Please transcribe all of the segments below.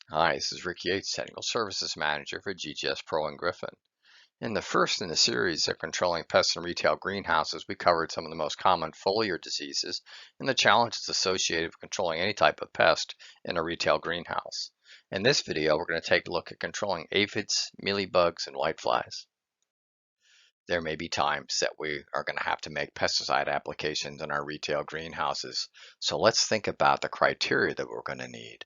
Hi, this is Rick Yates, Technical Services Manager for GGS Pro and Griffin. In the first in the series of controlling pests in retail greenhouses, we covered some of the most common foliar diseases and the challenges associated with controlling any type of pest in a retail greenhouse. In this video, we're going to take a look at controlling aphids, mealybugs, and whiteflies. There may be times that we are going to have to make pesticide applications in our retail greenhouses. So let's think about the criteria that we're going to need.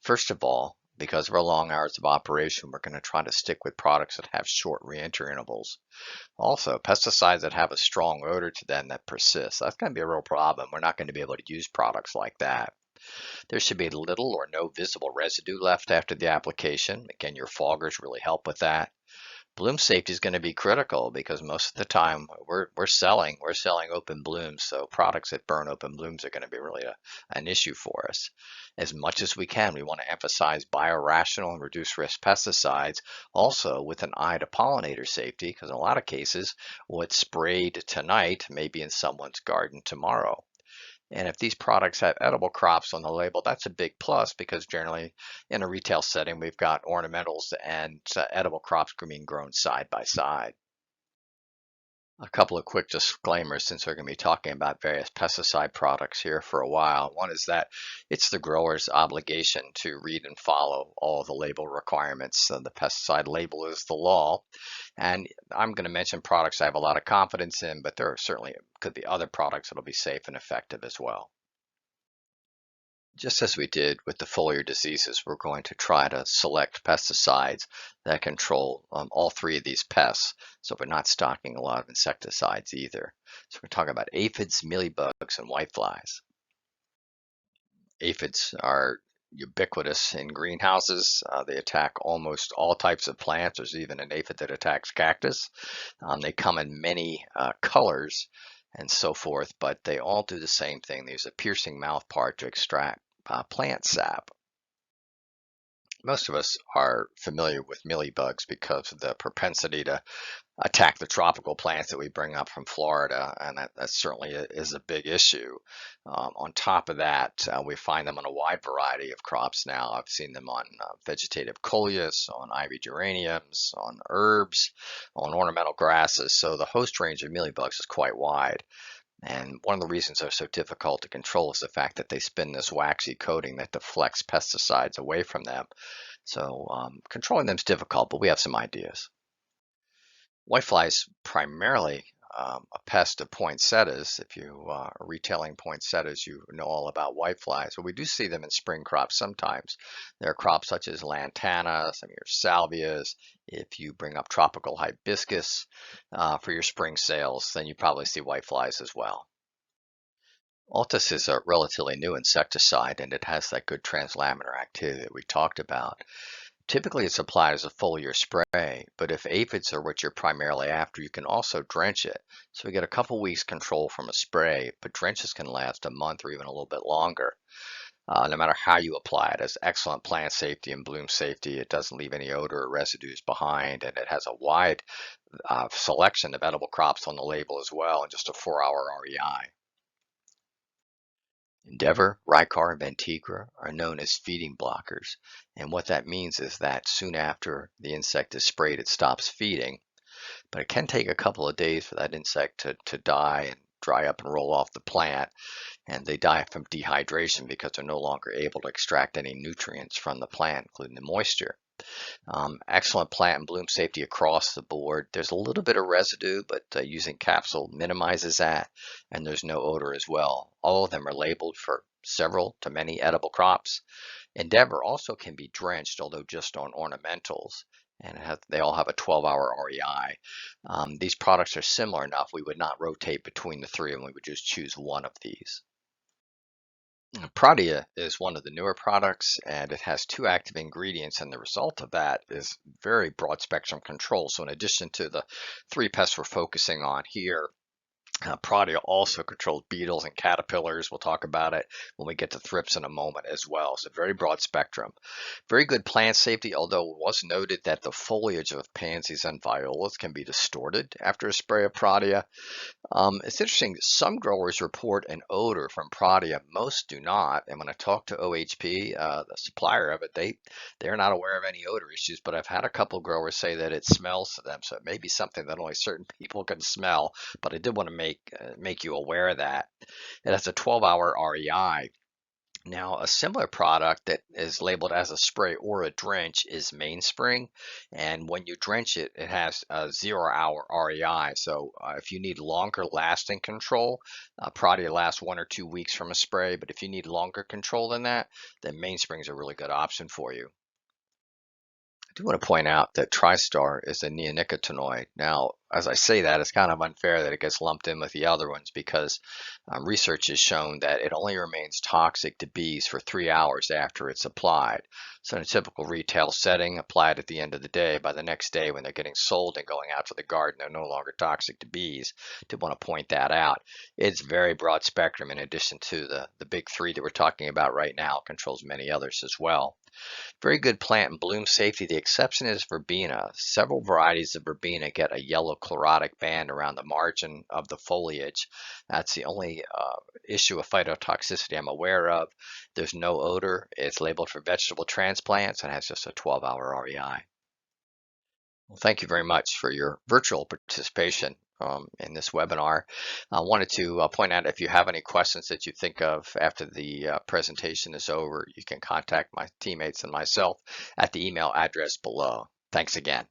First of all, because of our long hours of operation, we're going to try to stick with products that have short reentry intervals. Also, pesticides that have a strong odor to them that persists. That's going to be a real problem. We're not going to be able to use products like that. There should be little or no visible residue left after the application. Again, your foggers really help with that. Bloom safety is going to be critical because most of the time we're selling open blooms, so products that burn open blooms are going to be really an issue for us. As much as we can, we want to emphasize biorational and reduced risk pesticides, also with an eye to pollinator safety, because in a lot of cases, what's sprayed tonight may be in someone's garden tomorrow. And if these products have edible crops on the label, that's a big plus because generally in a retail setting, we've got ornamentals and edible crops being grown side by side. A couple of quick disclaimers since we're going to be talking about various pesticide products here for a while. One is that it's the grower's obligation to read and follow all the label requirements. The pesticide label is the law. And I'm going to mention products I have a lot of confidence in, but there certainly could be other products that'll be safe and effective as well. Just as we did with the foliar diseases, we're going to try to select pesticides that control all three of these pests. So we're not stocking a lot of insecticides either. So we're talking about aphids, mealybugs, and whiteflies. Aphids are ubiquitous in greenhouses. They attack almost all types of plants. There's even an aphid that attacks cactus. They come in many colors and so forth, but they all do the same thing. They use a piercing mouth part to extract plant sap. Most of us are familiar with mealybugs because of the propensity to attack the tropical plants that we bring up from Florida, and that certainly is a big issue. On top of that, we find them on a wide variety of crops now. I've seen them on vegetative coleus, on ivy geraniums, on herbs, on ornamental grasses, so the host range of mealybugs is quite wide. And one of the reasons they're so difficult to control is the fact that they spin this waxy coating that deflects pesticides away from them. So controlling them is difficult, but we have some ideas. Whiteflies primarily a pest of poinsettias. If you are retailing poinsettias, you know all about whiteflies. But we do see them in spring crops sometimes. There are crops such as lantana, some of your salvias. If you bring up tropical hibiscus for your spring sales, then you probably see whiteflies as well. Altus is a relatively new insecticide, and it has that good translaminar activity that we talked about. Typically, it's applied as a foliar spray, but if aphids are what you're primarily after, you can also drench it. So we get a couple weeks control from a spray, but drenches can last a month or even a little bit longer. No matter how you apply it, it has excellent plant safety and bloom safety. It doesn't leave any odor or residues behind, and it has a wide selection of edible crops on the label as well, and just a 4-hour REI. Endeavor, Rycar, and Venticra are known as feeding blockers, and what that means is that soon after the insect is sprayed, it stops feeding, but it can take a couple of days for that insect to die and dry up and roll off the plant, and they die from dehydration because they're no longer able to extract any nutrients from the plant, including the moisture. Excellent plant and bloom safety across the board. There's a little bit of residue, but using capsule minimizes that, and there's no odor as well. All of them are labeled for several to many edible crops. Endeavor also can be drenched, although just on ornamentals, and they all have a 12-hour REI. These products are similar enough we would not rotate between the three, and we would just choose one of these. Protea is one of the newer products, and it has 2 active ingredients, and the result of that is very broad spectrum control. So in addition to the 3 pests we're focusing on here, Prodia also controls beetles and caterpillars. We'll talk about it when we get to thrips in a moment as well. So very broad spectrum. Very good plant safety, although it was noted that the foliage of pansies and violas can be distorted after a spray of Prodia. It's interesting, some growers report an odor from Prodia, most do not. And when I talk to OHP, the supplier of it, they're not aware of any odor issues, but I've had a couple growers say that it smells to them. So it may be something that only certain people can smell, but I did want to make you aware of that. It has a 12-hour REI. Now, a similar product that is labeled as a spray or a drench is Mainspring. And when you drench it, it has a 0-hour REI. So if you need longer lasting control, probably lasts 1 or 2 weeks from a spray. But if you need longer control than that, then Mainspring is a really good option for you. I do want to point out that TriStar is a neonicotinoid. Now, as I say that, it's kind of unfair that it gets lumped in with the other ones because research has shown that it only remains toxic to bees for 3 hours after it's applied. So in a typical retail setting, applied at the end of the day, by the next day when they're getting sold and going out to the garden, they're no longer toxic to bees. Did want to point that out. It's very broad spectrum in addition to the big three that we're talking about right now. It controls many others as well. Very good plant and bloom safety. The exception is verbena. Several varieties of verbena get a yellow chlorotic band around the margin of the foliage. That's the only issue of phytotoxicity I'm aware of. There's no odor. It's labeled for vegetable transplants and has just a 12-hour REI. Well, thank you very much for your virtual participation in this webinar. I wanted to point out if you have any questions that you think of after the presentation is over, you can contact my teammates and myself at the email address below. Thanks again.